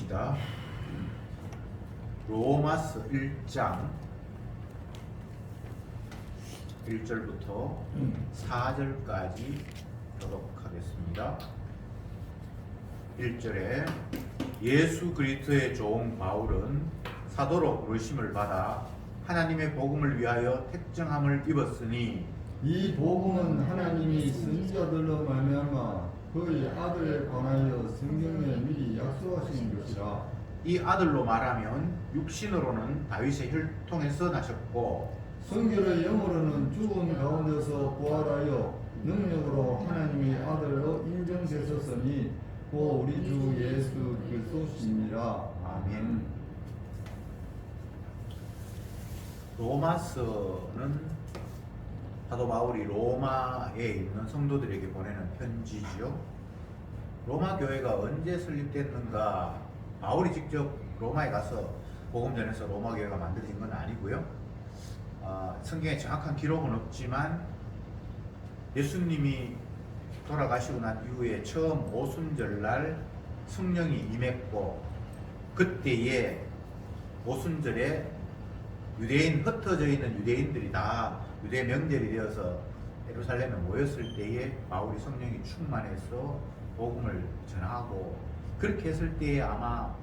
봅시다. 로마서 1장 1절부터 4절까지 교독하겠습니다. 1절에 예수 그리스도의 종 바울은 사도로 부르심을 받아 하나님의 복음을 위하여 택정함을 입었으니 이 복음은 하나님이 선지자들로 말미암아 그의 아들에 관하여 성경에 미리 약속하신 것이라. 이 아들로 말하면 육신으로는 다윗의 혈통에서 나셨고 성결의 영으로는 죽은 가운데서 부활하여 능력으로 하나님의 아들로 인정되셨으니 곧 우리 주 예수 그리스도시니라. 아멘. 로마서는 사도 바울이 로마에 있는 성도들에게 보내는 편지지요. 로마 교회가 언제 설립됐는가? 바울이 직접 로마에 가서 복음 전해서 로마 교회가 만들어진 건 아니고요. 성경에 정확한 기록은 없지만 예수님이 돌아가시고 난 이후에 처음 오순절날 성령이 임했고 그때에 오순절에 유대인 흩어져 있는 유대인들이 다 유대 명절이 되어서 예루살렘에 모였을 때에 바울이 성령이 충만해서 복음을 전하고 그렇게 했을 때에 아마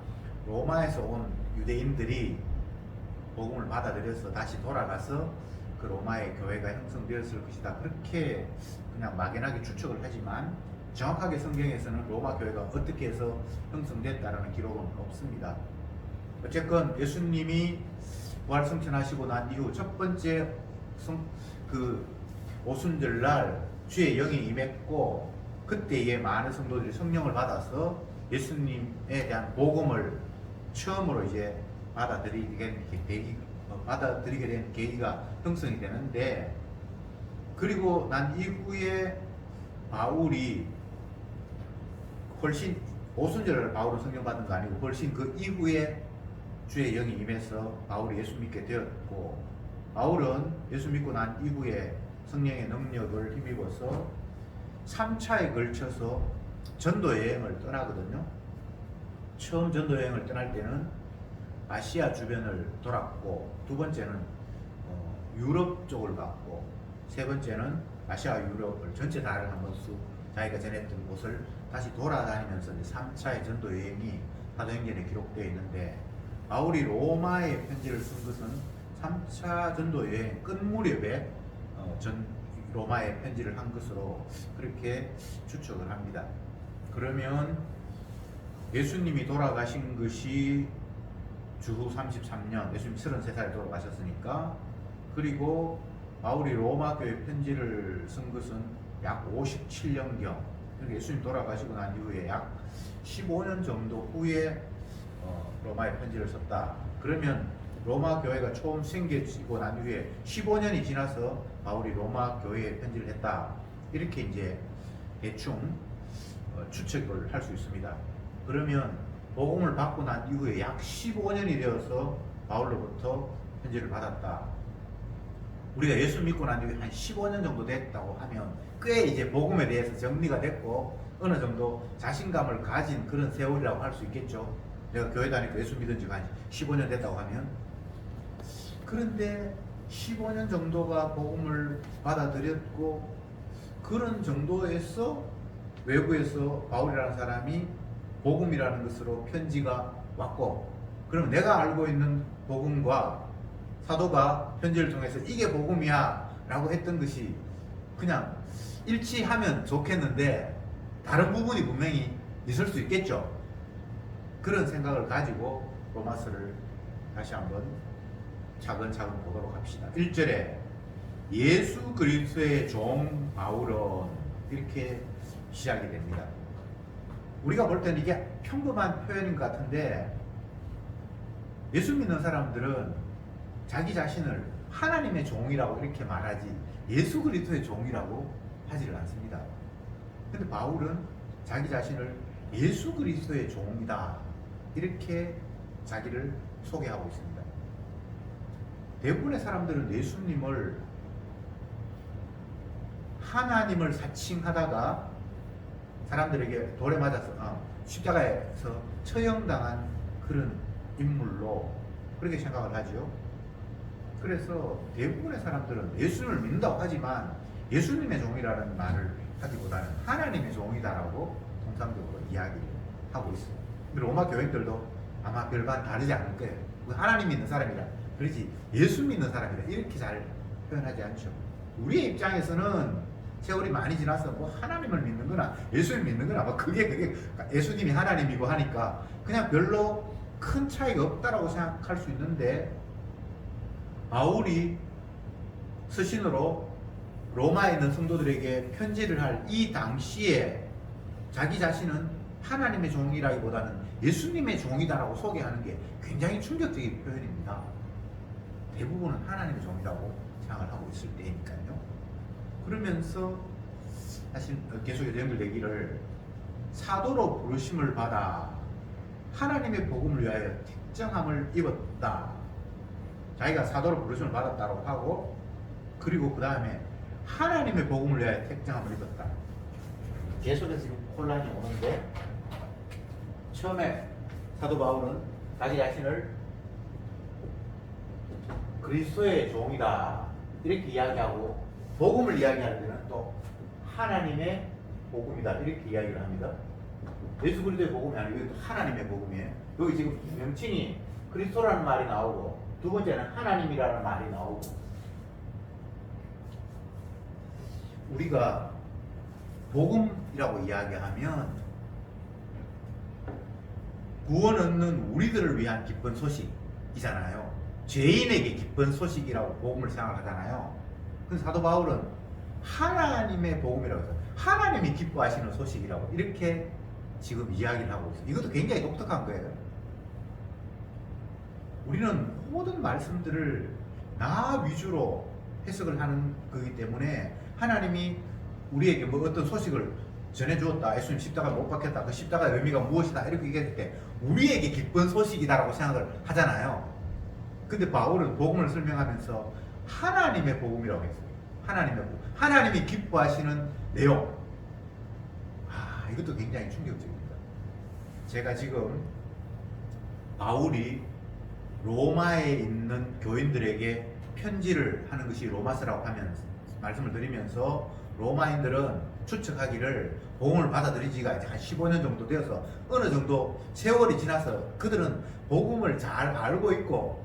로마에서 온 유대인들이 복음을 받아들여서 다시 돌아가서 그 로마의 교회가 형성되었을 것이다. 그렇게 그냥 막연하게 추측을 하지만 정확하게 성경에서는 로마 교회가 어떻게 해서 형성됐다라는 기록은 없습니다. 어쨌건 예수님이 부활승천하시고 난 이후 첫 번째 오순절날 주의 영이 임했고 그때에 많은 성도들이 성령을 받아서 예수님에 대한 복음을 처음으로 이제 받아들이게 된 계기가 형성이 되는데, 그리고 난 이후에 바울이 훨씬 오순절을 바울은 성령 받은 거 아니고 훨씬 그 이후에 주의 영이 임해서 바울이 예수 믿게 되었고, 바울은 예수 믿고 난 이후에 성령의 능력을 힘입어서 3차에 걸쳐서 전도 여행을 떠나거든요. 처음 전도 여행을 떠날 때는 아시아 주변을 돌았고, 두 번째는 유럽 쪽을 갔고, 세 번째는 아시아 유럽을 전체 다를 한 번씩 자기가 전했던 곳을 다시 돌아다니면서 이제 3차의 전도 여행이 사도행전에 기록되어 있는데, 바울이 로마에 편지를 쓴 것은 3차 전도 여행 끝 무렵에 로마에 편지를 한 것으로 그렇게 추측을 합니다. 그러면 예수님이 돌아가신 것이 주후 33년, 예수님이 33살에 돌아가셨으니까, 그리고 바울이 로마 교회 편지를 쓴 것은 약 57년경, 그러니까 예수님 돌아가시고 난 이후에 약 15년 정도 후에 로마에 편지를 썼다. 그러면 로마 교회가 처음 생겨지고 난 이후에 15년이 지나서 바울이 로마 교회에 편지를 했다. 이렇게 이제 대충 추측을 할 수 있습니다. 그러면 복음을 받고 난 이후에 약 15년이 되어서 바울로부터 편지를 받았다. 우리가 예수 믿고 난 이후에 한 15년 정도 됐다고 하면 꽤 이제 복음에 대해서 정리가 됐고 어느 정도 자신감을 가진 그런 세월이라고 할 수 있겠죠. 내가 교회 다니고 예수 믿은 지가 한 15년 됐다고 하면. 그런데 15년 정도가 복음을 받아들였고 그런 정도에서 외부에서 바울이라는 사람이 복음이라는 것으로 편지가 왔고, 그럼 내가 알고 있는 복음과 사도가 편지를 통해서 이게 복음이야 라고 했던 것이 그냥 일치하면 좋겠는데 다른 부분이 분명히 있을 수 있겠죠. 그런 생각을 가지고 로마서를 다시 한번 차근차근 보도록 합시다. 1절에 예수 그리스도의 종 바울은 이렇게 시작이 됩니다. 우리가 볼 때는 이게 평범한 표현인 것 같은데 예수 믿는 사람들은 자기 자신을 하나님의 종이라고 이렇게 말하지 예수 그리스도의 종이라고 하지를 않습니다. 근데 바울은 자기 자신을 예수 그리스도의 종이다 이렇게 자기를 소개하고 있습니다. 대부분의 사람들은 예수님을 하나님을 사칭하다가 사람들에게 돌에 맞아서 십자가에서 처형당한 그런 인물로 그렇게 생각을 하죠. 그래서 대부분의 사람들은 예수님을 믿는다고 하지만 예수님의 종이라는 말을 하기보다는 하나님의 종이다라고 통상적으로 이야기를 하고 있어요. 로마 교인들도 아마 별반 다르지 않을 거예요. 하나님 믿는 사람이라 그러지 예수 믿는 사람이라 이렇게 잘 표현하지 않죠. 우리의 입장에서는 세월이 많이 지나서 뭐 하나님을 믿는 거나 예수를 믿는 거나 뭐 그게 예수님이 하나님이고 하니까 그냥 별로 큰 차이가 없다라고 생각할 수 있는데, 바울이 서신으로 로마에 있는 성도들에게 편지를 할 이 당시에 자기 자신은 하나님의 종이라기보다는 예수님의 종이다라고 소개하는 게 굉장히 충격적인 표현입니다. 대부분은 하나님의 종이라고 생각을 하고 있을 때니까요. 그러면서 사실 계속 연결되기를 사도로 부르심을 받아 하나님의 복음을 위하여 택정함을 입었다. 자기가 사도로 부르심을 받았다고 하고, 그리고 그 다음에 하나님의 복음을 위하여 택정함을 입었다. 계속해서 지금 혼란이 오는데, 처음에 사도 바울은 자기 자신을 그리스도의 종이다 이렇게 이야기하고, 복음을 이야기할 때는 또 하나님의 복음이다 이렇게 이야기를 합니다. 예수 그리스도의 복음이 아니고 이것도 하나님의 복음이에요. 여기 지금 명칭이 그리스도라는 말이 나오고, 두 번째는 하나님이라는 말이 나오고, 우리가 복음이라고 이야기하면 구원 얻는 우리들을 위한 기쁜 소식이잖아요. 죄인에게 기쁜 소식이라고 복음을 생각하잖아요. 그래서 사도 바울은 하나님의 복음이라고 해서 하나님이 기뻐하시는 소식이라고 이렇게 지금 이야기를 하고 있어요. 이것도 굉장히 독특한 거예요. 우리는 모든 말씀들을 나 위주로 해석을 하는 거기 때문에 하나님이 우리에게 뭐 어떤 소식을 전해주었다, 예수님 십자가에 못 박혔다, 그 십자가의 의미가 무엇이다 이렇게 얘기할 때 우리에게 기쁜 소식이다라고 생각을 하잖아요. 근데 바울은 복음을 설명하면서 하나님의 복음이라고 했어요. 하나님의 복음, 하나님이 기뻐하시는 내용. 이것도 굉장히 충격적입니다. 제가 지금 바울이 로마에 있는 교인들에게 편지를 하는 것이 로마서라고 하면서 말씀을 드리면서, 로마인들은 추측하기를 복음을 받아들이지가 이제 한 15년 정도 되어서 어느 정도 세월이 지나서 그들은 복음을 잘 알고 있고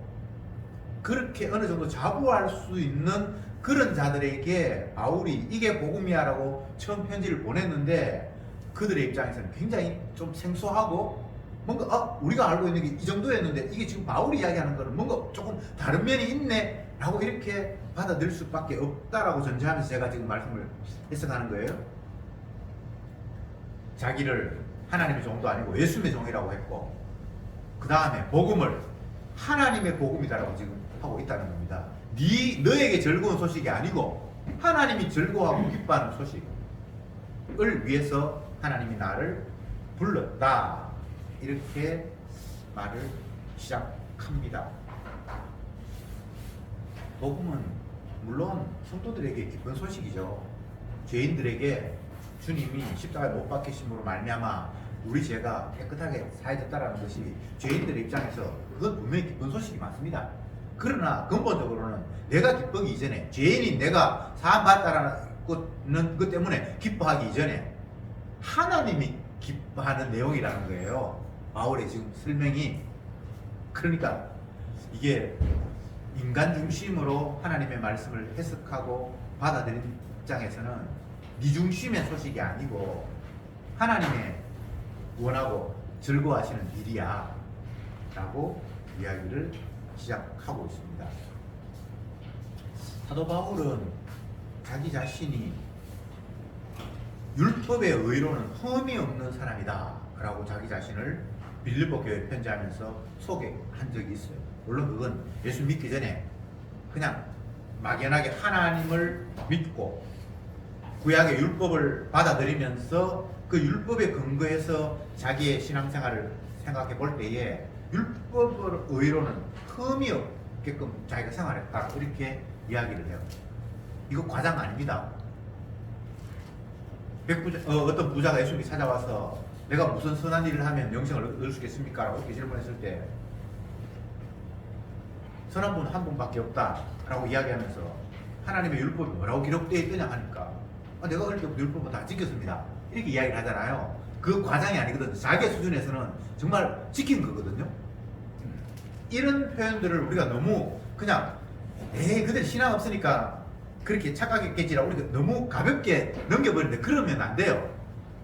그렇게 어느 정도 자부할 수 있는 그런 자들에게 바울이 이게 복음이야 라고 처음 편지를 보냈는데, 그들의 입장에서는 굉장히 좀 생소하고 뭔가 우리가 알고 있는 게 이 정도였는데 이게 지금 바울이 이야기하는 거는 뭔가 조금 다른 면이 있네 라고 이렇게 받아들일 수밖에 없다라고 전제하면서 제가 지금 말씀을 해석하는 거예요. 자기를 하나님의 종도 아니고 예수님의 종이라고 했고, 그 다음에 복음을 하나님의 복음이다라고 지금 하고 있다는 겁니다. 너에게 즐거운 소식이 아니고 하나님이 즐거워하고 기뻐하는 소식을 위해서 하나님이 나를 불렀다 이렇게 말을 시작합니다. 복음은 물론 성도들에게 기쁜 소식이죠. 죄인들에게 주님이 십자가에 못 박히심으로 말미암아 우리 죄가 깨끗하게 사해졌다라는 것이 죄인들의 입장에서 그건 분명히 기쁜 소식이 맞습니다. 그러나 근본적으로는 내가 기쁘기 이전에, 죄인인 내가 사함받았다라는 것 때문에 기뻐하기 이전에 하나님이 기뻐하는 내용이라는 거예요. 바울의 지금 설명이. 그러니까 이게 인간 중심으로 하나님의 말씀을 해석하고 받아들인 입장에서는 네 중심의 소식이 아니고 하나님의 원하고 즐거워하시는 일이야 라고 이야기를 시작하고 있습니다. 사도 바울은 자기 자신이 율법의 의로는 흠이 없는 사람이다 라고 자기 자신을 빌립보 교회에 편지하면서 소개한 적이 있어요. 물론 그건 예수 믿기 전에 그냥 막연하게 하나님을 믿고 구약의 율법을 받아들이면서 그 율법에 근거해서 자기의 신앙생활을 생각해 볼 때에 율법의 의로는 흠이 없게끔 자기가 생활했다 이렇게 이야기를 해요. 이거 과장 아닙니다. 어떤 부자가 예수님이 찾아와서 내가 무슨 선한 일을 하면 영생을 얻을 수 있겠습니까? 라고 이렇게 질문했을 때 선한 분은 한 분밖에 없다 라고 이야기하면서 하나님의 율법이 뭐라고 기록되어 있느냐 하니까 내가 어릴 때부터 율법은 다 지켰습니다 이렇게 이야기를 하잖아요. 그 과장이 아니거든요. 자기의 수준에서는 정말 지킨 거거든요. 이런 표현들을 우리가 너무 그냥 그들 신앙 없으니까 그렇게 착각했겠지라고 우리가 너무 가볍게 넘겨버리는데 그러면 안 돼요.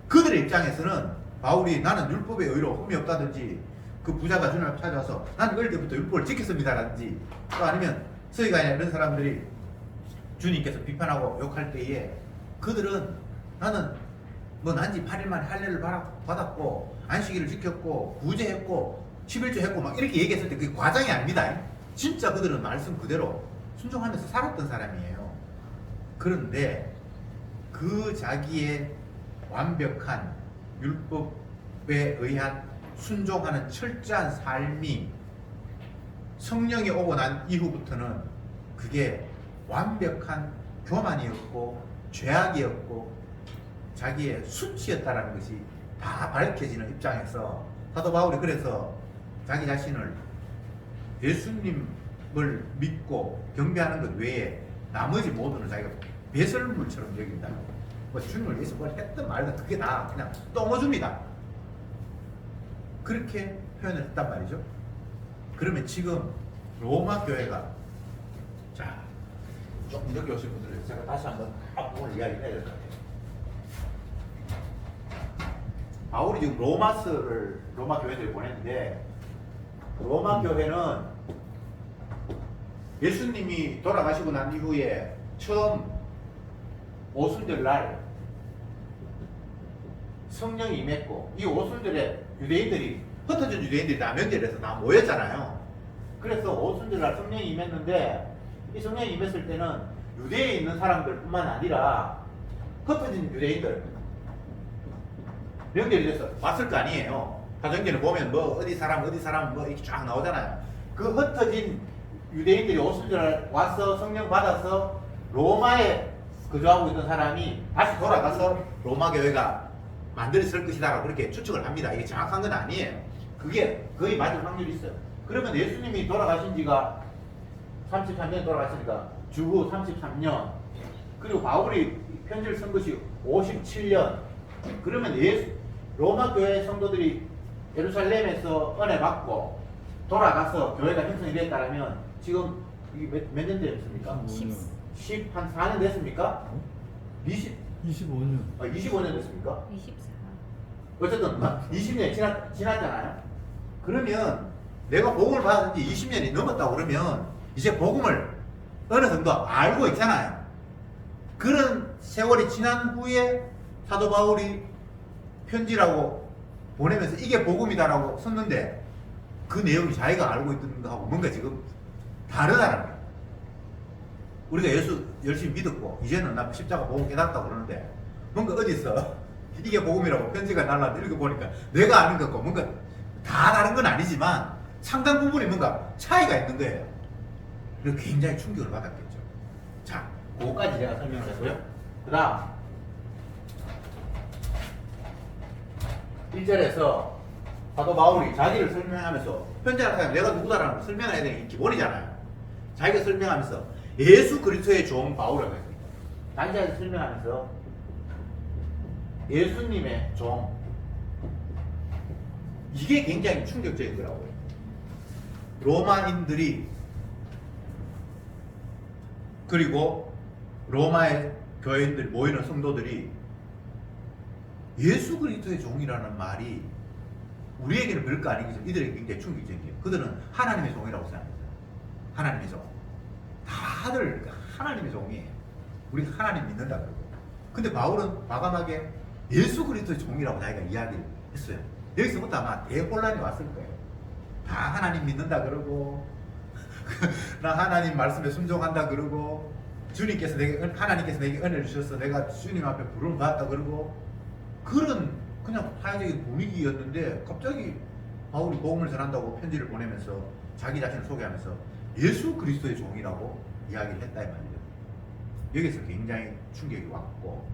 그들의 입장에서는 바울이 나는 율법의 의로 흠이 없다든지 그 부자가 주님을 찾아와서 나는 어릴 때부터 율법을 지켰습니다라든지 또 아니면 서기관이나 이런 사람들이 주님께서 비판하고 욕할 때에 그들은 나는 뭐 난지 8일 만에 할례를 받았고 안식일을 지켰고 구제했고 11조 했고 막 이렇게 얘기했을 때 그게 과장이 아닙니다. 진짜 그들은 말씀 그대로 순종하면서 살았던 사람이에요. 그런데 그 자기의 완벽한 율법에 의한 순종하는 철저한 삶이 성령이 오고 난 이후부터는 그게 완벽한 교만이었고 죄악이었고 자기의 수치였다라는 것이 다 밝혀지는 입장에서 사도 바울이 그래서 자기 자신을 예수님을 믿고 경배하는 것 외에 나머지 모두는 자기가 배설물처럼 여긴다. 뭐 주님을 위해서 뭘 했든 말든 그게 다 그냥 똥어줍니다. 그렇게 표현을 했단 말이죠. 그러면 지금 로마 교회가 자 조금 늦게 오신 분들을 제가 다시 한번 앞부분을 이야기해야 될 것 같아요. 바울이 지금 로마서를 로마 교회들이 보냈는데 로마 교회는 예수님이 돌아가시고 난 이후에 처음 오순절 날 성령이 임했고 이 오순절에 유대인들이 흩어진 유대인들이 남영절에서 다 모였잖아요. 그래서 오순절 날 성령이 임했는데 이 성령이 임했을 때는 유대에 있는 사람들뿐만 아니라 흩어진 유대인들 명절이 돼서 왔을 거 아니에요. 사정기를 보면 뭐 어디 사람 뭐 이렇게 쫙 나오잖아요. 그 흩어진 유대인들이 오순절 와서 성령 받아서 로마에 거주하고 있던 사람이 다시 돌아가서 로마 교회가 만들어질 것이다라고 그렇게 추측을 합니다. 이게 정확한 건 아니에요. 그게 거의 맞을 확률이 있어요. 그러면 예수님이 돌아가신 지가 33년 돌아갔으니까 주후 33년 그리고 바울이 편지를 쓴 것이 57년 그러면 로마 교회 성도들이 예루살렘에서 은혜 받고 돌아가서 교회가 형성이 됐다면 지금 이게 몇 년 됐습니까? 10한 4년 됐습니까? 25년. 25년 됐습니까? 24. 어쨌든 20년이 지났잖아요. 그러면 내가 복음을 받은 지 20년이 넘었다고 그러면 이제 복음을 어느 정도 알고 있잖아요. 그런 세월이 지난 후에 사도 바울이 편지라고 보내면서 이게 복음이다라고 썼는데 그 내용이 자기가 알고 있던 거하고 뭔가 지금 다르다는 거예요. 우리가 예수 열심히 믿었고 이제는 나 십자가 복음 깨닫다고 그러는데 뭔가 어디서 이게 복음이라고 편지가 날라왔는데 읽어보니까 내가 아는 것과 뭔가 다 다른 건 아니지만 상당 부분이 뭔가 차이가 있는 거예요. 그래서 굉장히 충격을 받았겠죠. 자, 그거까지 제가 설명을 했고요. 그 다음 1절에서 사도 바울이 자기를 설명하면서 편지를 하면 내가 누구다라는 걸 설명해야 되는 게 기본이잖아요. 자기가 설명하면서 예수 그리스도의 종 바울이라고 했습니다. 자기가 설명하면서 예수님의 종 이게 굉장히 충격적인 거라고요. 로마인들이 그리고 로마의 교인들 모이는 성도들이 예수 그리스도의 종이라는 말이 우리에게는 별거 아니겠지만 이들에게 굉장히 충격적이에요. 그들은 하나님의 종이라고 생각합니다. 하나님의 종. 다들 하나님의 종이에요. 우리가 하나님 믿는다 그러고. 근데 바울은 과감하게 예수 그리스도의 종이라고 자기가 이야기를 했어요. 여기서부터 아마 대혼란이 왔을 거예요. 다 하나님 믿는다 그러고 나 하나님 말씀에 순종한다 그러고 하나님께서 내게 은혜를 주셔서 내가 주님 앞에 부름을 받았다 그러고 그런 그냥 사회적인 분위기였는데 갑자기 바울이 복음을 전한다고 편지를 보내면서 자기 자신을 소개하면서 예수 그리스도의 종이라고 이야기를 했다 이 말이죠. 여기서 굉장히 충격이 왔고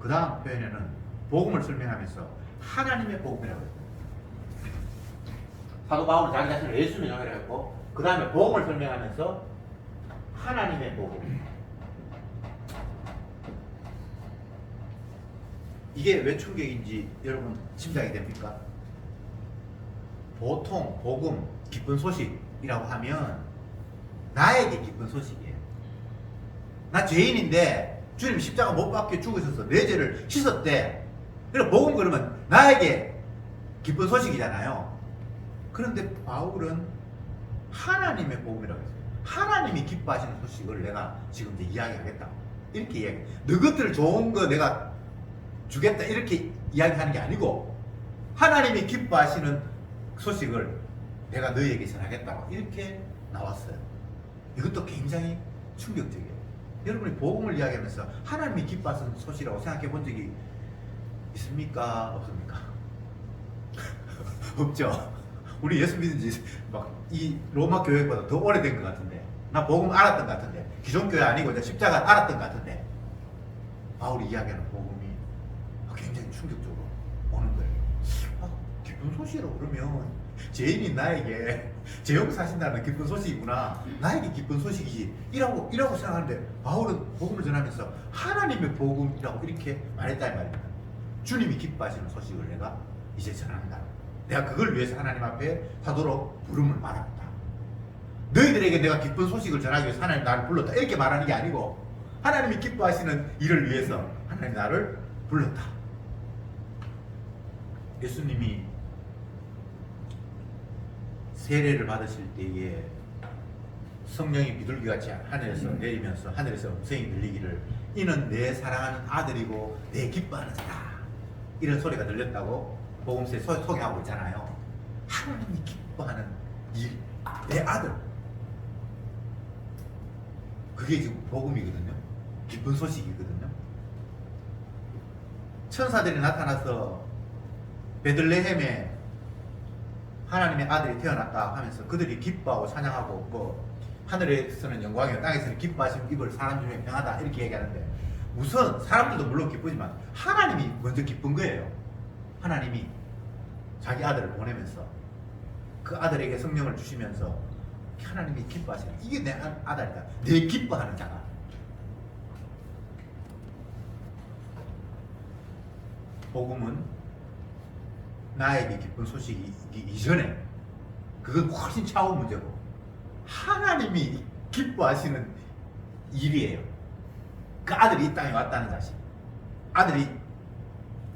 그 다음 표현에는 복음을 설명하면서 하나님의 복음이라고 했어요. 사도 바울은 자기 자신을 예수님의 영이라고 했고 그 다음에 복음을 설명하면서 하나님의 복음. 이게 왜 충격인지 여러분 짐작이 됩니까? 보통 복음, 기쁜 소식이라고 하면 나에게 기쁜 소식이에요. 나 죄인인데 주님 십자가 못 박혀 죽으셔서 내 죄를 씻었대. 그래서 복음 그러면 나에게 기쁜 소식이잖아요. 그런데 바울은 하나님의 복음이라고 했어요. 하나님이 기뻐하시는 소식을 내가 지금 이제 이야기하겠다. 이렇게 이야기. 너희들 좋은 거 내가 주겠다. 이렇게 이야기하는 게 아니고 하나님이 기뻐하시는 소식을 내가 너희에게 전하겠다고 이렇게 나왔어요. 이것도 굉장히 충격적이에요. 여러분이 복음을 이야기하면서 하나님이 기뻐하시는 소식이라고 생각해 본 적이 있습니까? 없습니까? 없죠. 우리 예수 믿은 지 막 이 로마 교회보다 더 오래된 것 같은데 나 복음 알았던 것 같은데 기존 교회 아니고 이제 십자가 알았던 것 같은데 바울이 이야기하는 복음이 굉장히 충격적으로 오는 거예요. 기쁜 소식이라고 그러면 죄인인 나에게 죄용 사신다는 기쁜 소식이구나. 나에게 기쁜 소식이지. 이라고 생각하는데 바울은 복음을 전하면서 하나님의 복음이라고 이렇게 말했다 이 말입니다. 주님이 기뻐하시는 소식을 내가 이제 전한다. 내가 그걸 위해서 하나님 앞에 사도로 부름을 받았다. 너희들에게 내가 기쁜 소식을 전하기 위해서 하나님 나를 불렀다. 이렇게 말하는 게 아니고 하나님이 기뻐하시는 일을 위해서 하나님 나를 불렀다. 예수님이 세례를 받으실 때에 성령이 비둘기같이 하늘에서 내리면서 하늘에서 음성이 들리기를 이는 내 사랑하는 아들이고 내 기뻐하는 자다. 이런 소리가 들렸다고 복음서에 소개하고 있잖아요. 하나님이 기뻐하는 일, 내 아들. 그게 지금 복음이거든요. 기쁜 소식이거든요. 천사들이 나타나서 베들레헴에 하나님의 아들이 태어났다 하면서 그들이 기뻐하고 찬양하고 뭐 하늘에서는 영광이요 땅에서는 기뻐하시는 입을 사람 중에 평하다 이렇게 얘기하는데 우선 사람들도 물론 기쁘지만 하나님이 먼저 기쁜 거예요. 하나님이 자기 아들을 보내면서 그 아들에게 성령을 주시면서 하나님이 기뻐하시는 이게 내 아들이다. 내 기뻐하는 자가. 복음은 나에게 기쁜 소식이 이전에 그건 훨씬 차원 문제고 하나님이 기뻐하시는 일이에요. 그 아들이 이 땅에 왔다는 사실, 아들이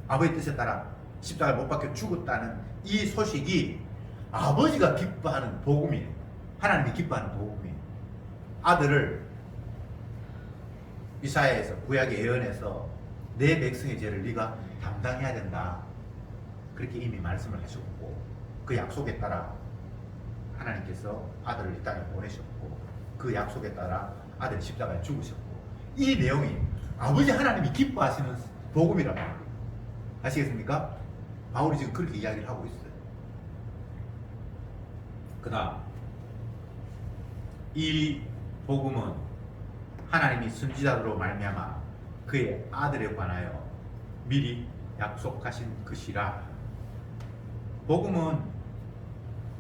아버지 뜻에 따라 십자가를 못 박혀 죽었다는 이 소식이 아버지가 기뻐하는 복음이에요. 하나님이 기뻐하는 복음이에요. 아들을 이사야에서 구약의 예언에서 내 백성의 죄를 네가 담당해야 된다. 그렇게 이미 말씀을 하셨고 그 약속에 따라 하나님께서 아들을 이 땅에 보내셨고 그 약속에 따라 아들이 십자가에 죽으셨고 이 내용이 아버지 하나님이 기뻐하시는 복음이란 말이에요. 아시겠습니까? 바울이 지금 그렇게 이야기를 하고 있어요. 그 다음 이 복음은 하나님이 선지자로 말미암아 그의 아들에 관하여 미리 약속하신 것이라. 복음은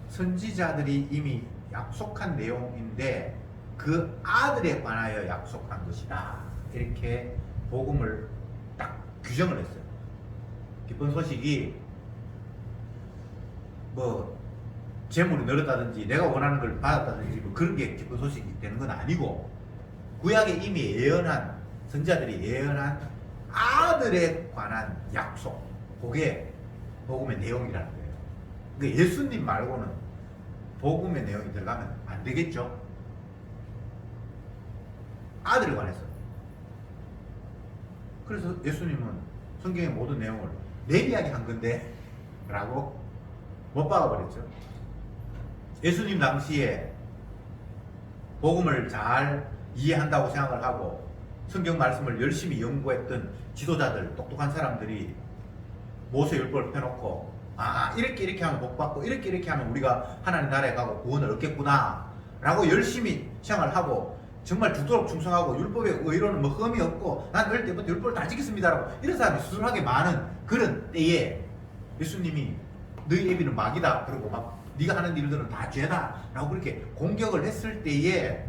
선지자들이 이미 약속한 내용인데 그 아들에 관하여 약속한 것이다. 이렇게 복음을 딱 규정을 했어요. 기쁜 소식이 뭐 재물이 늘었다든지 내가 원하는 걸 받았다든지 뭐 그런 게 기쁜 소식이 되는 건 아니고 구약에 이미 예언한 선지자들이 예언한 아들에 관한 약속, 그게 복음의 내용이라는 거예요. 그러니까 예수님 말고는 복음의 내용이 들어가면 안 되겠죠. 아들에 관해서. 그래서 예수님은 성경의 모든 내용을 내 이야기 한 건데 라고 못 박아버렸죠. 예수님 당시에 복음을 잘 이해한다고 생각을 하고 성경 말씀을 열심히 연구했던 지도자들, 똑똑한 사람들이 모세율법을 펴놓고 이렇게 하면 복 받고 이렇게 하면 우리가 하나님 나라에 가고 구원을 얻겠구나 라고 열심히 생각을 하고 정말 죽도록 충성하고 율법의 의로는 뭐 흠이 없고 난 어릴 때부터 율법을 다 지켰습니다 라고 이런 사람이 수술하게 많은 그런 때에 예수님이 너희 애비는 마귀다 그러고 막 네가 하는 일들은 다 죄다 라고 그렇게 공격을 했을 때에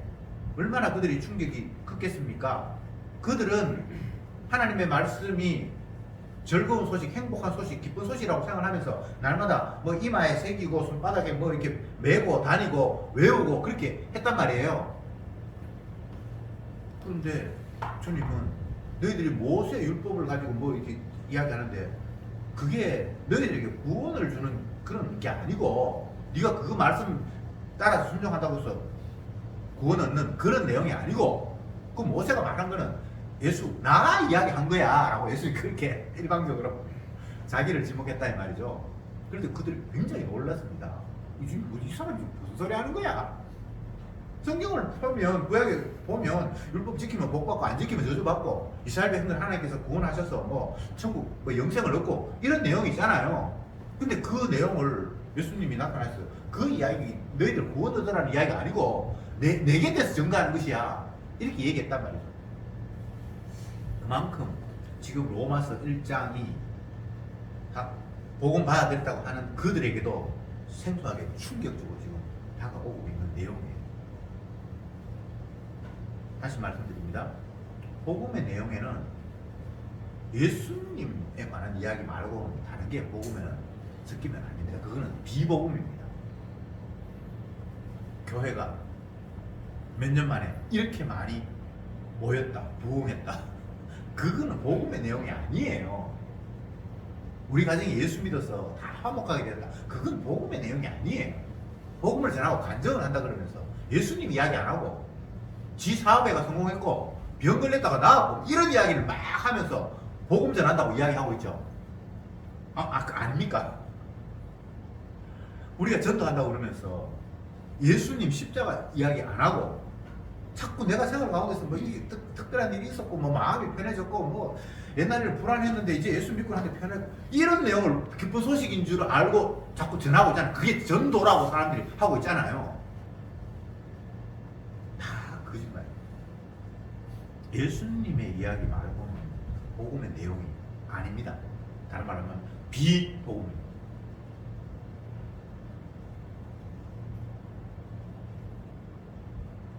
얼마나 그들이 충격이 컸겠습니까? 그들은 하나님의 말씀이 즐거운 소식, 행복한 소식, 기쁜 소식이라고 생각하면서 날마다 뭐 이마에 새기고 손바닥에 뭐 이렇게 메고 다니고 외우고 그렇게 했단 말이에요. 그런데 주님은 너희들이 모세 율법을 가지고 뭐 이렇게 이야기하는데 그게 너희들에게 구원을 주는 그런 게 아니고 네가 그 말씀 따라서 순종한다고 해서 구원 얻는 그런 내용이 아니고 그 모세가 말한 거는 예수 나가 이야기한 거야 라고 예수님이 그렇게 일방적으로 자기를 지목했다 이 말이죠. 그런데 그들이 굉장히 놀랐습니다. 이 사람이 무슨 소리 하는 거야? 성경을 펴면 구약에 보면 율법 지키면 복 받고 안 지키면 저주 받고 이스라엘 백성들 하나님께서 구원하셔서 뭐 천국 뭐 영생을 얻고 이런 내용이 있잖아요. 근데 그 내용을 예수님이 나타났어요. 그 이야기 너희들 구원 얻으라는 이야기가 아니고 내게 대해서 증거하는 것이야 이렇게 얘기했단 말이죠. 그만큼 지금 로마서 1장이 복음 받아들였다고 하는 그들에게도 생소하게 충격적으로 지금 다가오고 있는 내용이에요. 다시 말씀드립니다. 복음의 내용에는 예수님에 관한 이야기 말고 다른 게 복음에는 섞이면 안 됩니다. 그거는 비복음입니다. 교회가 몇 년 만에 이렇게 많이 모였다, 부흥했다. 그거는 복음의 내용이 아니에요. 우리 가정이 예수 믿어서 다 화목하게 됐다. 그건 복음의 내용이 아니에요. 복음을 전하고 간증을 한다 그러면서 예수님 이야기 안 하고 지 사업에가 성공했고 병 걸렸다가 나았고 이런 이야기를 막 하면서 복음 전한다고 이야기하고 있죠. 아닙니까? 우리가 전도한다고 그러면서 예수님 십자가 이야기 안 하고 자꾸 내가 생활 가운데서 뭐 이게 특별한 일이 있었고 뭐 마음이 편해졌고 뭐 옛날에는 불안했는데 이제 예수 믿고 나한테 편하고 이런 내용을 기쁜 소식인 줄 알고 자꾸 전하고 있잖아요. 그게 전도라고 사람들이 하고 있잖아요. 다 거짓말. 예수님의 이야기 말고는 복음의 내용이 아닙니다. 다른 말로 하면 비복음입니다.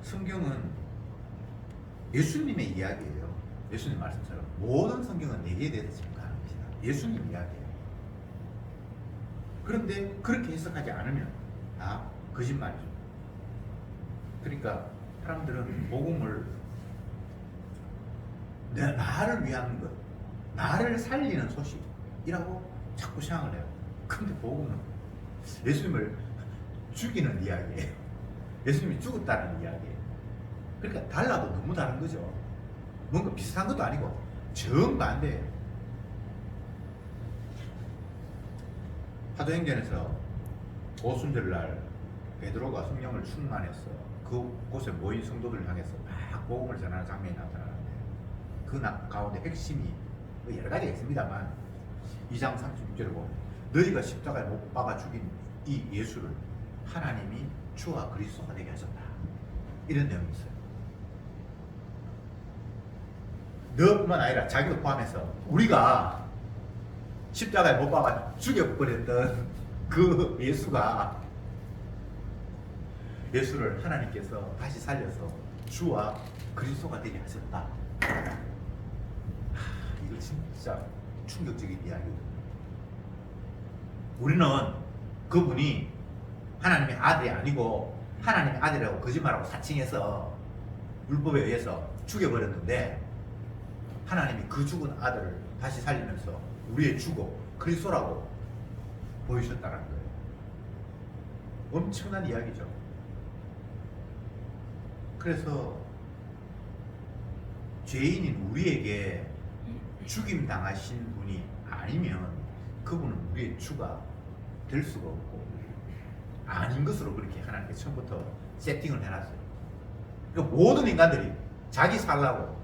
성경은 예수님의 이야기예요. 예수님 말씀처럼 모든 성경은 내게 대해서 증거합니다. 예수님 이야기예요. 그런데 그렇게 해석하지 않으면 다 거짓말이죠. 그러니까 사람들은 복음을 나를 위한 것, 나를 살리는 소식이라고 자꾸 생각을 해요. 그런데 복음은 예수님을 죽이는 이야기예요. 예수님이 죽었다는 이야기예요. 그러니까 달라도 너무 다른 거죠. 뭔가 비슷한 것도 아니고 정반대예요. 사도행전에서 오순절날 베드로가 성령을 충만해서 그곳에 모인 성도들을 향해서 막 복음을 전하는 장면이 나타나는데 그 가운데 핵심이 뭐 여러 가지가 있습니다만 2장 36절에 보면 너희가 십자가에 못 박아 죽인 이 예수를 하나님이 주와 그리스도가 되게 하셨다. 이런 내용이 있어요. 너뿐만 아니라 자기도 포함해서 우리가 십자가에 못 박아 죽여버렸던 그 예수를 하나님께서 다시 살려서 주와 그리스도가 되게 하셨다. 이거 진짜 충격적인 이야기거든요. 우리는 그분이 하나님의 아들이 아니고 하나님의 아들이라고 거짓말하고 사칭해서 율법에 의해서 죽여버렸는데 하나님이 그 죽은 아들을 다시 살리면서 우리의 주고 그리스도라고 보이셨다는 거예요. 엄청난 이야기죠. 그래서 죄인인 우리에게 죽임 당하신 분이 아니면 그분은 우리의 주가 될 수가 없고 아닌 것으로 그렇게 하나님께서 처음부터 세팅을 해놨어요. 그러니까 모든 인간들이 자기 살라고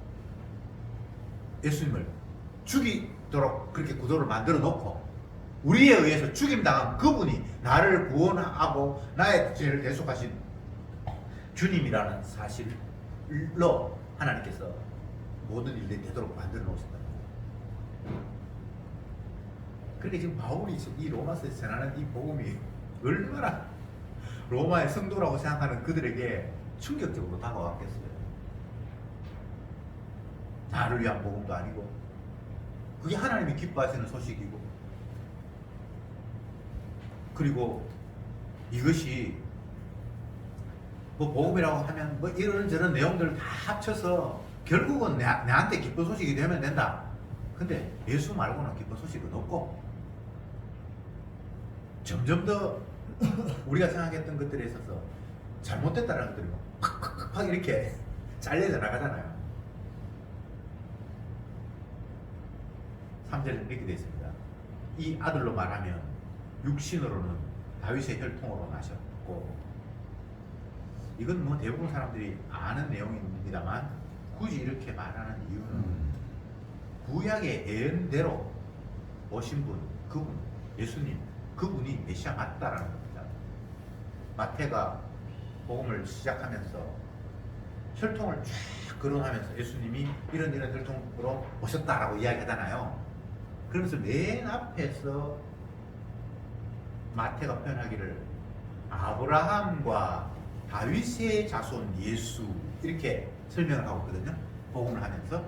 예수님을 죽이도록 그렇게 구도를 만들어 놓고 우리에 의해서 죽임당한 그분이 나를 구원하고 나의 죄를 대속하신 주님이라는 사실로 하나님께서 모든 일들이 되도록 만들어 놓으셨다. 그러니까 지금 바울이 이 로마서에서 전하는 이 복음이 얼마나 로마의 성도라고 생각하는 그들에게 충격적으로 다가왔겠어요. 나를 위한 복음도 아니고 그게 하나님이 기뻐하시는 소식이고, 그리고 이것이 뭐 복음이라고 하면 뭐 이런저런 내용들을 다 합쳐서 결국은 내한테 기쁜 소식이 되면 된다. 근데 예수 말고는 기쁜 소식은 없고, 점점 더 우리가 생각했던 것들에 있어서 잘못됐다는 것들이 팍팍팍 이렇게 잘려져 나가잖아요. 3절에 이렇게 되어 있습니다. 이 아들로 말하면 육신으로는 다윗의 혈통으로 나셨고, 이건 뭐 대부분 사람들이 아는 내용입니다만 굳이 이렇게 말하는 이유는 구약의 예언대로 오신 분, 그분, 예수님, 그분이 메시아 맞다라는 겁니다. 마태가 복음을 시작하면서 혈통을 쫙 거론하면서 예수님이 이런 혈통으로 오셨다라고 이야기하잖아요. 그러면서 맨 앞에서 마태가 표현하기를 아브라함과 다윗의 자손 예수 이렇게 설명을 하고 있거든요. 복음을 하면서.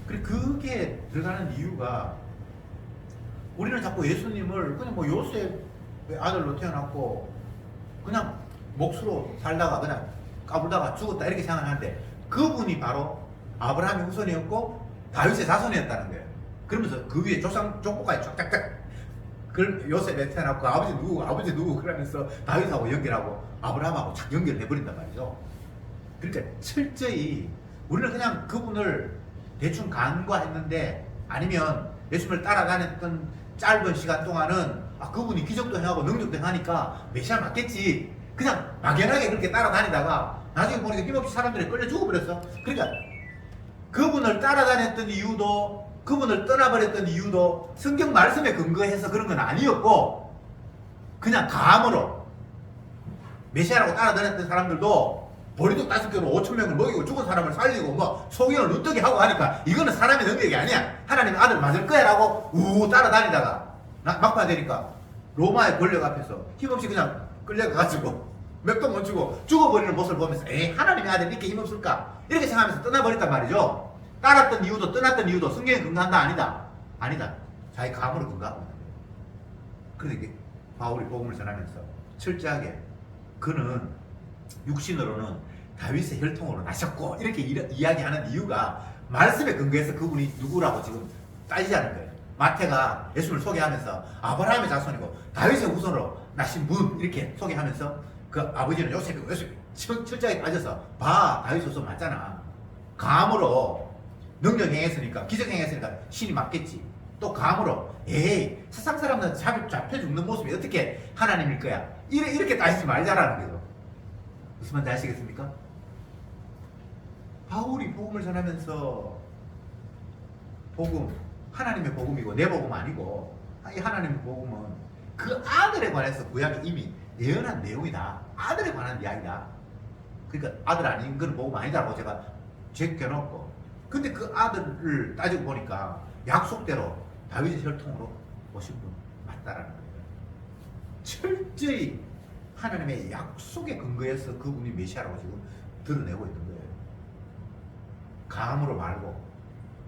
그리고 그게 들어가는 이유가, 우리는 자꾸 예수님을 그냥 뭐 요셉의 아들로 태어났고 그냥 목수로 살다가 그냥 까불다가 죽었다 이렇게 생각하는데, 그분이 바로 아브라함의 후손이었고 다윗의 자손이었다는 거예요. 그러면서 그 위에 족보까지 쫙쫙쫙 그걸 요셉에 태어났고 아버지 누구 그러면서 다윗하고 연결하고 아브라함하고 착 연결해버린단 말이죠. 그러니까 철저히 우리는 그냥 그분을 대충 간과했는데, 아니면 예수님을 따라다녔던 짧은 시간 동안은 그분이 기적도 행하고 능력도 행하니까 메시아 맞겠지, 그냥 막연하게 그렇게 따라다니다가 나중에 보니까 힘없이 사람들이 끌려 죽어버렸어. 그러니까 그분을 따라다녔던 이유도, 그분을 떠나버렸던 이유도 성경 말씀에 근거해서 그런 건 아니었고, 그냥 감으로 메시아라고 따라다녔던 사람들도 보리떡 5개로 5,000명을 먹이고 죽은 사람을 살리고 뭐 소경을 눈뜨게 하고 하니까 이거는 사람의 능력이 아니야, 하나님 아들 맞을 거야 라고 따라다니다가 막판 되니까 로마의 권력 앞에서 힘없이 그냥 끌려가가지고 몇 돈 못 주고 죽어버리는 모습을 보면서 에이, 하나님의 아들 이렇게 힘없을까 이렇게 생각하면서 떠나버렸단 말이죠. 따랐던 이유도 떠났던 이유도 성경에 근거한다? 아니다. 자기 감으로 근거하고 있는 거예요. 그래서 이게 바울이 복음을 전하면서 철저하게 그는 육신으로는 다윗의 혈통으로 나셨고 이렇게 이야기하는 이유가 말씀에 근거해서 그분이 누구라고 지금 따지자는 거예요. 마태가 예수를 소개하면서 아브라함의 자손이고 다윗의 후손으로 나신 분 이렇게 소개하면서 그 아버지는 요셉이고 철저하게 따져서 봐, 다윗 후손 맞잖아. 감으로 능력 행했으니까, 기적 행했으니까 신이 맞겠지. 또 감으로 에이, 세상 사람들은 잡혀 죽는 모습이 어떻게 하나님일 거야, 이렇게 따지지 말자라는 거죠. 무슨 말인지 아시겠습니까? 바울이 복음을 전하면서 복음, 하나님의 복음이고 내 복음 아니고, 이 하나님의 복음은 그 아들에 관해서 구약이 이미 예언한 내용이다. 아들에 관한 이야기다. 그러니까 아들 아닌 건 복음 아니다라고 제가 제껴놓고, 근데 그 아들을 따지고 보니까 약속대로 다윗의 혈통으로 오신 분 맞다라는 거예요. 철저히 하나님의 약속에 근거해서 그분이 메시아라고 지금 드러내고 있는 거예요. 감으로 말고,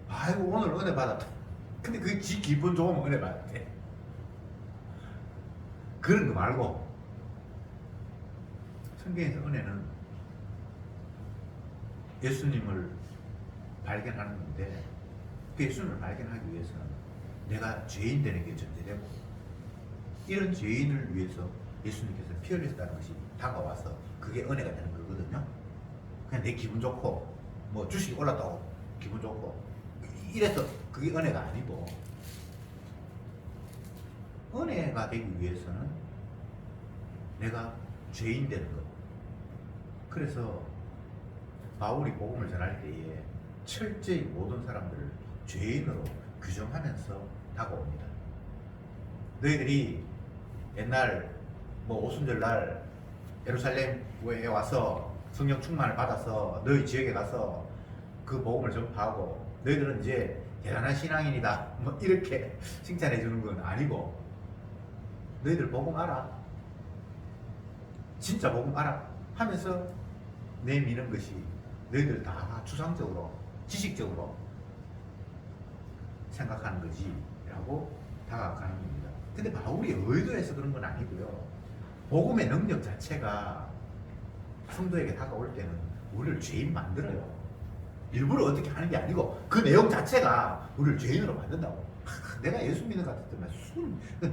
아이고 오늘 은혜 받았다. 근데 그게 지 기분 좋으면 은혜 받았대. 그런 거 말고, 성경에서 은혜는 예수님을 발견하는 건데, 그 예수님을 발견하기 위해서는 내가 죄인 되는 게 전제되고, 이런 죄인을 위해서 예수님께서 피 흘리셨다는 것이 다가와서 그게 은혜가 되는 거거든요. 그냥 내 기분 좋고 뭐 주식이 올랐다고 기분 좋고 이래서 그게 은혜가 아니고, 은혜가 되기 위해서는 내가 죄인 되는 것. 그래서 바울이 복음을 전할 때에 철저히 모든 사람들을 죄인으로 규정하면서 다가옵니다. 너희들이 옛날 뭐 오순절날 예루살렘에 와서 성령 충만을 받아서 너희 지역에 가서 그 복음을 전파하고, 너희들은 이제 대단한 신앙인이다 뭐 이렇게 칭찬해 주는 건 아니고, 너희들 복음 알아? 진짜 복음 알아? 하면서 내미는 것이 너희들 다 추상적으로 지식적으로 생각하는 거지 라고 다가가는 겁니다. 근데 바울이 의도해서 그런 건 아니고요. 복음의 능력 자체가 성도에게 다가올 때는 우리를 죄인 만들어요. 일부러 어떻게 하는 게 아니고 그 내용 자체가 우리를 죄인으로 만든다고. 내가 예수 믿는 것 같았더만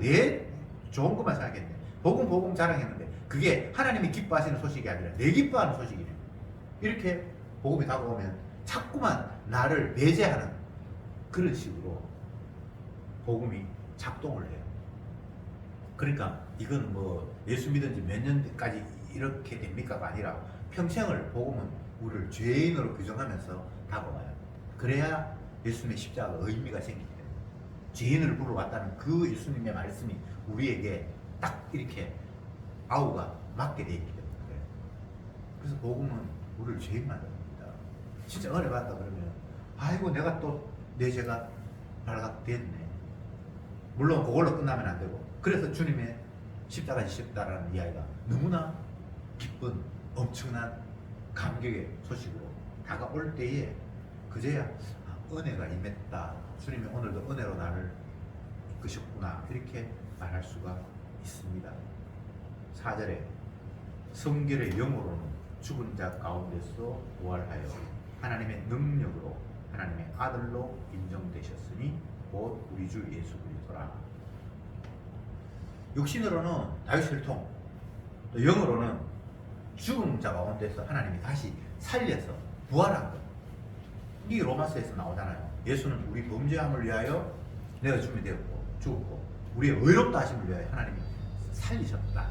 내 좋은 것만 생각했네. 복음 자랑했는데 그게 하나님이 기뻐하시는 소식이 아니라 내 기뻐하는 소식이네. 이렇게 복음이 다가오면 자꾸만 나를 배제하는 그런 식으로 복음이 작동을 해요. 그러니까 이건 뭐 예수 믿은 지 몇 년까지 이렇게 됩니까가 아니라 평생을 복음은 우리를 죄인으로 규정하면서 다가와요. 그래야 예수님의 십자가가 의미가 생기기 때문에 죄인을 부르러왔다는 그 예수님의 말씀이 우리에게 딱 이렇게 아우가 맞게 되어 있기 때문에 그래요. 그래서 복음은 우리를 죄인 만듭니다. 진짜 은혜 받았다 그러면 아이고 내가 또 내 죄가 발각됐네. 물론 그걸로 끝나면 안 되고, 그래서 주님의 십자가 지셨다라는 이야기가 너무나 기쁜 엄청난 감격의 소식으로 다가올 때에 그제야 은혜가 임했다. 주님이 오늘도 은혜로 나를 이끄셨구나. 이렇게 말할 수가 있습니다. 4절에 성결의 영으로는 죽은 자 가운데서 부활하여 하나님의 능력으로 하나님의 아들로 인정되셨으니 곧 우리 주 예수 그리스도라. 육신으로는 다윗 혈통, 또 영으로는 죽은 자 가운데서 하나님이 다시 살려서 부활한 것. 이게 로마서에서 나오잖아요. 예수는 우리 범죄함을 위하여 내가 죽음이 되었고 죽었고 우리의 의롭다 하심을 위하여 하나님이 살리셨다.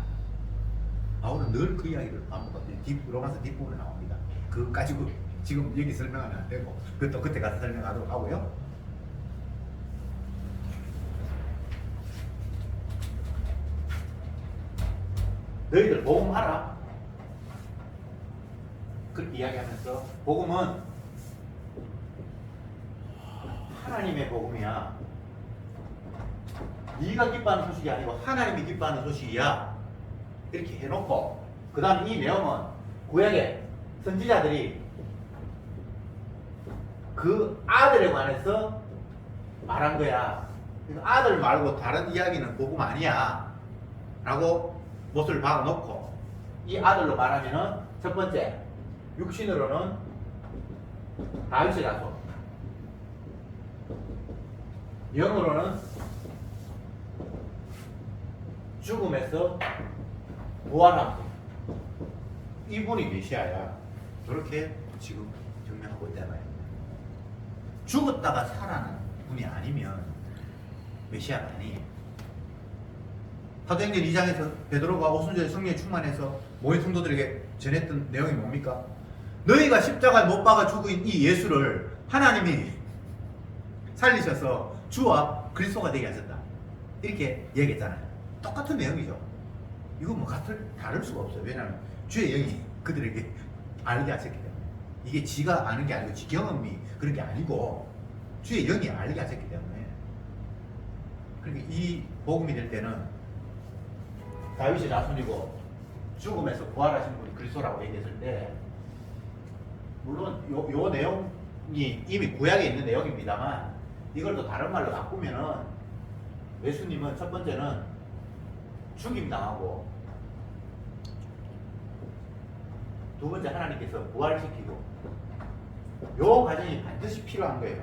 바울은 늘 그 이야기를 반복하고 로마서 뒷부분에 나옵니다. 그거 가지고 지금 여기 설명하면 안 되고 그것도 그때 가서 설명하도록 하고요. 너희들 복음 알아? 그렇게 이야기하면서 복음은 하나님의 복음이야. 네가 기뻐하는 소식이 아니고 하나님이 기뻐하는 소식이야. 이렇게 해놓고 그 다음 이 내용은 구약의 선지자들이 그 아들에 관해서 말한 거야. 아들 말고 다른 이야기는 복음 아니야 라고 못을 박아놓고 이 아들로 말하면은 첫 번째 육신으로는 다윗의 자손, 영으로는 죽음에서 부활한 분, 이분이 메시아야. 저렇게 지금 증명하고 있잖아요. 죽었다가 살아난 분이 아니면 메시아가 아니에요. 사도행전 2장에서 베드로가 오순절에 성령에 충만해서 모인 성도들에게 전했던 내용이 뭡니까? 너희가 십자가에 못 박아 죽은 이 예수를 하나님이 살리셔서 주와 그리스도가 되게 하셨다. 이렇게 얘기했잖아요. 똑같은 내용이죠. 이거 뭐 다를 수가 없어요. 왜냐하면 주의 영이 그들에게 알게 하셨기 때문에. 이게 지가 아는 게 아니고 지 경험이 그런 게 아니고 주의 영이 알게 하셨기 때문에. 그러니까 이 복음이 될 때는 다윗의 자손이고 죽음에서 부활하신 분이 그리스도라고 얘기했을 때, 물론 요 내용이 이미 구약에 있는 내용입니다만 이걸 또 다른 말로 바꾸면은 예수님은 첫 번째는 죽임 당하고 두 번째 하나님께서 부활시키고 요 과정이 반드시 필요한 거예요.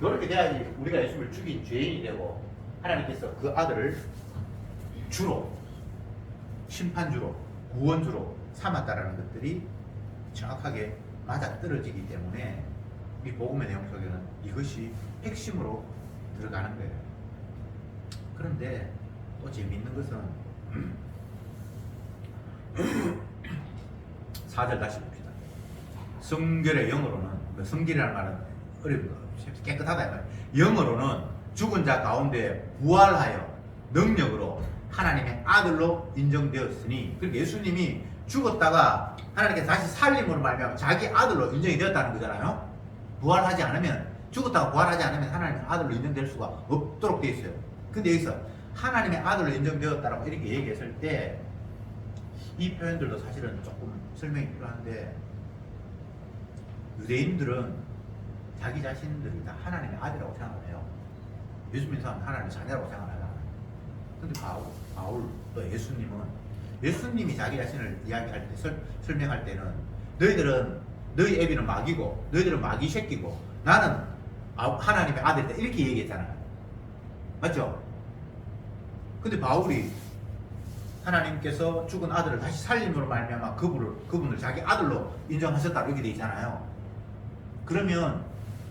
이렇게 돼야지 우리가 예수를 죽인 죄인이 되고 하나님께서 그 아들을 주로 심판주로 구원주로 삼았다라는 것들이 정확하게 맞아떨어지기 때문에 이 복음의 내용 속에는 이것이 핵심으로 들어가는 거예요. 그런데 또 재미있는 것은 4절 다시 봅시다. 성결의 영으로는, 성결이라는 말은 어려운 거 깨끗하다 이 말이에요. 영으로는 죽은 자 가운데 부활하여 능력으로 하나님의 아들로 인정되었으니, 그러니까 예수님이 죽었다가 하나님께서 다시 살림으로 말미암아 자기 아들로 인정이 되었다는 거잖아요. 부활하지 않으면 죽었다가 부활하지 않으면 하나님의 아들로 인정될 수가 없도록 되어 있어요. 근데 여기서 하나님의 아들로 인정되었다라고 이렇게 얘기했을 때 이 표현들도 사실은 조금 설명이 필요한데, 유대인들은 자기 자신들이 다 하나님의 아들이라고 생각을 해요. 예수 믿는 사람은 하나님의 자녀라고 생각을 하잖아요. 근데 바울 또 예수님이 자기 자신을 이야기할 때, 설명할 때는 너희 애비는 마귀고 너희들은 마귀 새끼고 나는 하나님의 아들이다 이렇게 얘기했잖아요. 맞죠? 근데 바울이 하나님께서 죽은 아들을 다시 살림으로 말미암아 그분을 자기 아들로 인정하셨다 이렇게 돼 있잖아요. 그러면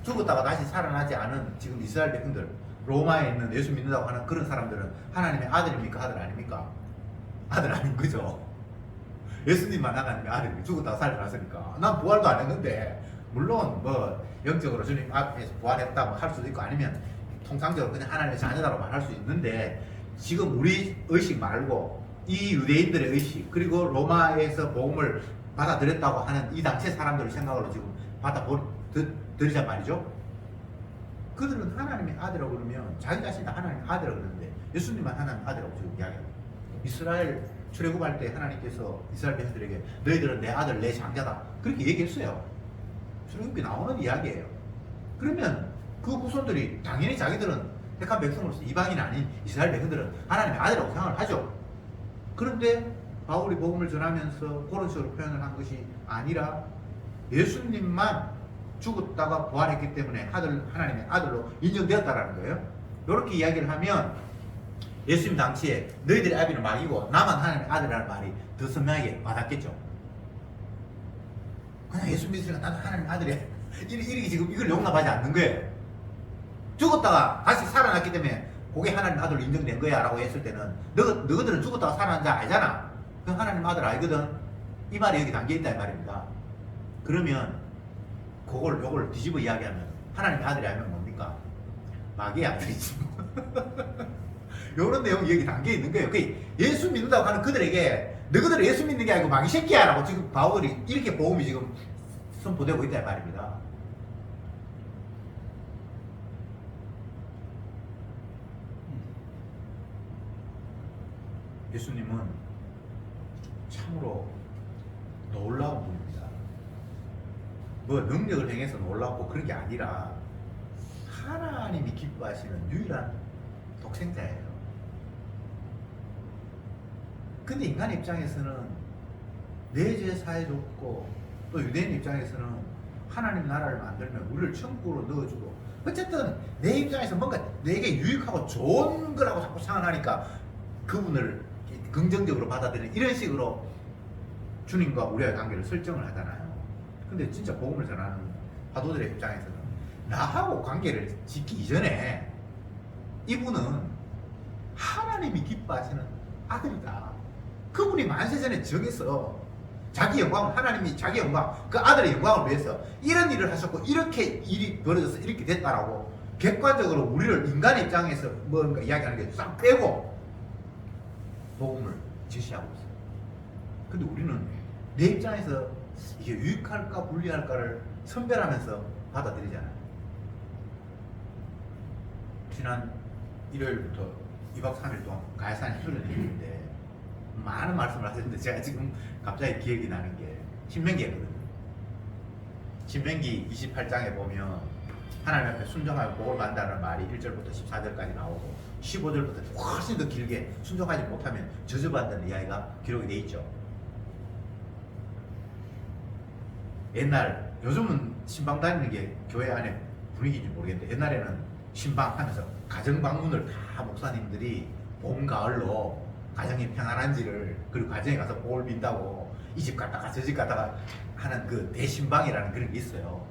죽었다가 다시 살아나지 않은 지금 이스라엘 백성들, 로마에 있는 예수 믿는다고 하는 그런 사람들은 하나님의 아들입니까? 아들 아닙니까? 아들 아닌 거죠. 예수님만 하나님의 아들이 죽었다가 살아났으니까. 난 부활도 안 했는데, 물론 뭐 영적으로 주님 앞에서 부활했다 뭐 할 수도 있고, 아니면 통상적으로 그냥 하나님의 자녀다라고 말할 수 있는데, 지금 우리 의식 말고 이 유대인들의 의식, 그리고 로마에서 복음을 받아들였다고 하는 이 당시 사람들의 생각으로 지금 받아들이자 말이죠. 그들은 하나님의 아들이라고 그러면 자기 자신이 다 하나님의 아들이라고 그러는데, 예수님만 하나님의 아들이라고 지금 이야기합니다. 이스라엘 출애굽할 때 하나님께서 이스라엘 백성들에게 너희들은 내 아들 내 장자다 그렇게 얘기했어요. 출애굽기 나오는 이야기예요. 그러면 그 후손들이 당연히 자기들은 택한 백성으로서 이방인 아닌 이스라엘 백성들은 하나님의 아들이라고 생각을 하죠. 그런데 바울이 복음을 전하면서 그런 식으로 표현을 한 것이 아니라 예수님만 죽었다가 부활했기 때문에 하나님의 아들로 인정되었다라는 거예요. 이렇게 이야기를 하면 예수님 당시에 너희들의 아비는 마귀고 나만 하나님의 아들이라는 말이 더 선명하게 와닿겠죠. 그냥 예수 믿으니까 나도 하나님의 아들이야 이렇게 지금 이걸 용납하지 않는 거예요. 죽었다가 다시 살아났기 때문에 그게 하나님 아들로 인정된 거야 라고 했을 때는 너희들은 죽었다가 살아난 자 알잖아. 그 하나님 아들 알거든. 이 말이 여기 담겨있다 이 말입니다. 그러면 요걸 뒤집어 이야기하면 하나님의 아들이 알면 뭡니까? 마귀의 아들이지. 요런 내용이 여기 담겨있는 거예요. 예수 믿는다고 하는 그들에게 너희들은 예수 믿는 게 아니고 마귀 새끼야 라고 지금 바울이 이렇게 복음이 지금 선포되고 있다 이 말입니다. 예수님은 참으로 놀라운 분입니다. 뭐 능력을 행해서 놀랍고 그런 게 아니라 하나님이 기뻐하시는 유일한 독생자예요. 근데 인간 입장에서는 내 죄 사해줬고 또 유대인 입장에서는 하나님 나라를 만들면 우리를 천국으로 넣어주고 어쨌든 내 입장에서 뭔가 내게 유익하고 좋은 거라고 자꾸 생각하니까 그분을 긍정적으로 받아들이는 이런 식으로 주님과 우리의 관계를 설정을 하잖아요. 근데 진짜 복음을 전하는 사도들의 입장에서는 나하고 관계를 짓기 이전에 이분은 하나님이 기뻐하시는 아들이다. 그분이 만세전에 정해서 자기 영광을, 하나님이 자기 영광, 그 아들의 영광을 위해서 이런 일을 하셨고 이렇게 일이 벌어져서 이렇게 됐다라고 객관적으로 우리를 인간의 입장에서 뭔가 이야기하는 게 싹 빼고 복음을 제시하고 있어요. 근데 우리는 내 입장에서 이게 유익할까 불리할까를 선별하면서 받아들이잖아요. 지난 일요일부터 2박 3일 동안 가야산 훈련이 있는데 많은 말씀을 하셨는데 제가 지금 갑자기 기억이 나는 게 신명기였거든요. 신명기 28장에 보면 하나님 앞에 순종하여 복을 받는다는 말이 1절부터 14절까지 나오고 15절부터 훨씬 더 길게 순종하지 못하면 저주받는다는 이야기가 기록이 돼 있죠. 옛날, 요즘은 신방 다니는 게 교회 안에 분위기인지 모르겠는데 옛날에는 신방하면서 가정 방문을 다 목사님들이 봄, 가을로 가정이 평안한지를, 그리고 가정에 가서 복을 빈다고 이 집 갔다가 저 집 갔다가 하는 그 대신방이라는 그런 게 있어요.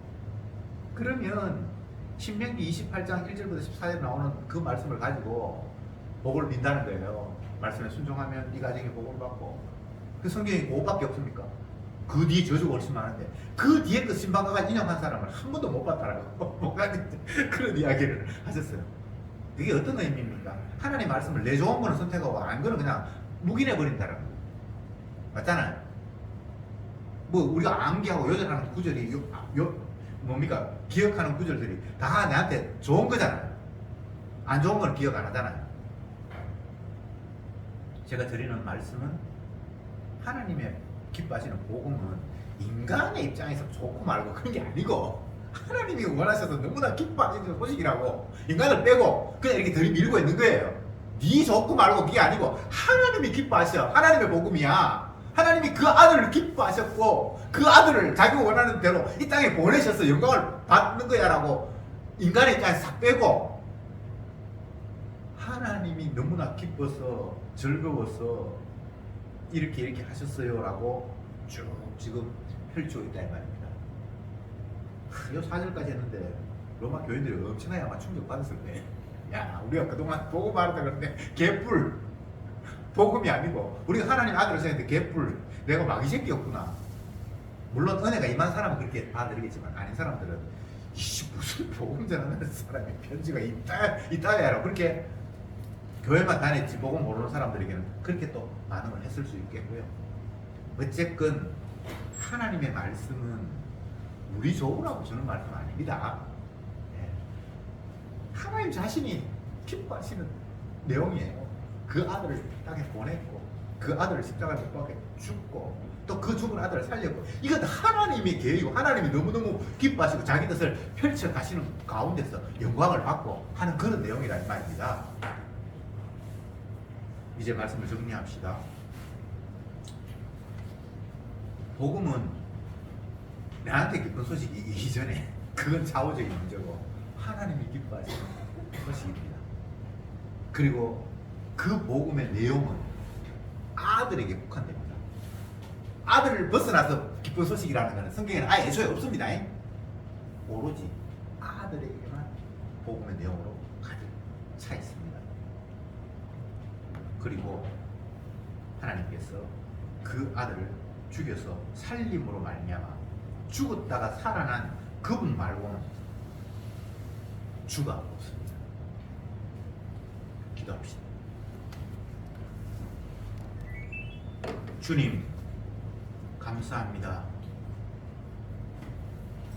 그러면 신명기 28장 1절부터 14절 나오는 그 말씀을 가지고 복을 빈다는 거예요. 말씀에 순종하면 이 가정이 복을 받고. 그 성경이 그것밖에 없습니까? 그 뒤에 저주가 훨씬 많은데 그 뒤에 그 신방가가 인용한 사람을 한 번도 못 봤다라고 목사님 그런 이야기를 하셨어요. 그게 어떤 의미입니까? 하나님의 말씀을 내 좋은 거는 선택하고 안 거는 그냥 묵인해 버린다라는 거 맞잖아요. 뭐 우리가 암기하고 요절하는 구절이 뭡니까? 기억하는 구절들이 다 나한테 좋은 거잖아요. 안 좋은 건 기억 안 하잖아요. 제가 드리는 말씀은 하나님의 기뻐하시는 복음은 인간의 입장에서 좋고 말고 그런 게 아니고 하나님이 원하셔서 너무나 기뻐하시는 소식이라고 인간을 빼고 그냥 이렇게 들이밀고 있는 거예요. 네 좋고 말고 그게 아니고 하나님이 기뻐하셔. 하나님의 복음이야. 하나님이 그 아들을 기뻐하셨고 그 아들을 자기가 원하는 대로 이 땅에 보내셔서 영광을 받는 거야라고 인간의 입장에서 싹 빼고 하나님이 너무나 기뻐서 즐거워서 이렇게 하셨어요라고 쭉 지금 펼치고 있다 이 말입니다. 요 4절까지 했는데 로마 교인들이 엄청나게 아마 충격받았을 거예요. 야, 우리가 그동안 복음 말하다 그러는데 개뿔 복음이 아니고 우리가 하나님 아들을 생각했는데 개뿔 내가 마귀 새끼였구나. 물론 은혜가 임한 사람은 그렇게 받아들이겠지만 아닌 사람들은 이씨 무슨 복음 전하는 사람이 편지가 있다야라고 그렇게 교회만 다녔지 복음 모르는 사람들에게는 그렇게 또 반응을 했을 수 있겠고요. 어쨌건 하나님의 말씀은 우리 좋으라고 주는 말씀 아닙니다. 네. 하나님 자신이 기뻐하시는 내용이에요. 그 아들을 땅에 보냈고 그 아들을 십자가에 못 박혀 죽고 또 그 죽은 아들을 살렸고 이건 하나님의 계획이고 하나님이 너무너무 기뻐하시고 자기 뜻을 펼쳐 가시는 가운데서 영광을 받고 하는 그런 내용이란 말입니다. 이제 말씀을 정리합시다. 복음은 나한테 기쁜 소식이 이전에 그건 차후적인 문제고 하나님이 기뻐하시는 소식입니다. 그리고 그 복음의 내용은 아들에게 국한됩니다. 아들을 벗어나서 기쁜 소식이라는 것은 성경에는 아예 애초에 없습니다. 오로지 아들에게만 복음의 내용으로 가득 차 있습니다. 그리고 하나님께서 그 아들을 죽여서 살림으로 말미암아 죽었다가 살아난 그분 말고는 주가 없습니다. 기도합시다. 주님 감사합니다.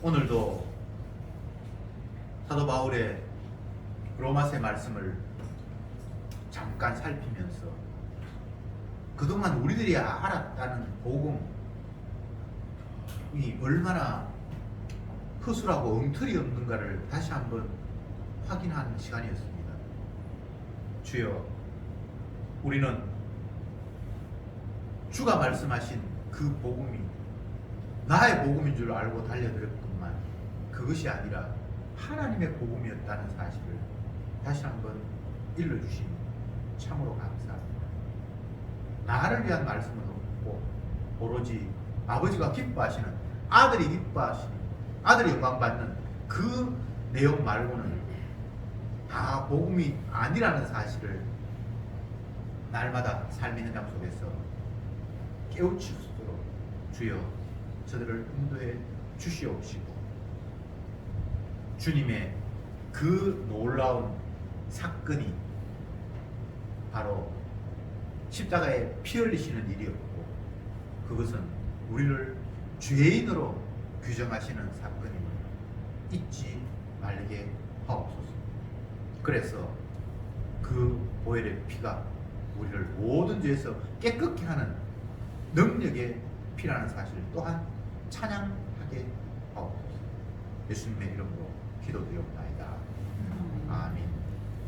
오늘도 사도 바울의 로마서 말씀을 잠깐 살피면서 그동안 우리들이 알았다는 복음이 얼마나 허술하고 엉터리 없는가를 다시 한번 확인한 시간이었습니다. 주여, 우리는 주가 말씀하신 그 복음이 나의 복음인 줄 알고 달려들었건만 그것이 아니라 하나님의 복음이었다는 사실을 다시 한번 일러주시니 참으로 감사합니다. 나를 위한 말씀은 없고 오로지 아버지가 기뻐하시는 아들이 기뻐하시는 아들이 영광받는 그 내용 말고는 다 복음이 아니라는 사실을 날마다 삶의 현장 속에서 깨우칠 수 있도록 주여 저들을 인도해 주시옵시고 주님의 그 놀라운 사건이 바로 십자가에 피 흘리시는 일이었고 그것은 우리를 죄인으로 규정하시는 사건임을 잊지 말게 하옵소서. 그래서 그 보혈의 피가 우리를 모든 죄에서 깨끗게 하는 능력의 피라는 사실 또한 찬양하게 하옵소서. 예수님의 이름으로 기도드렸나이다. 아멘.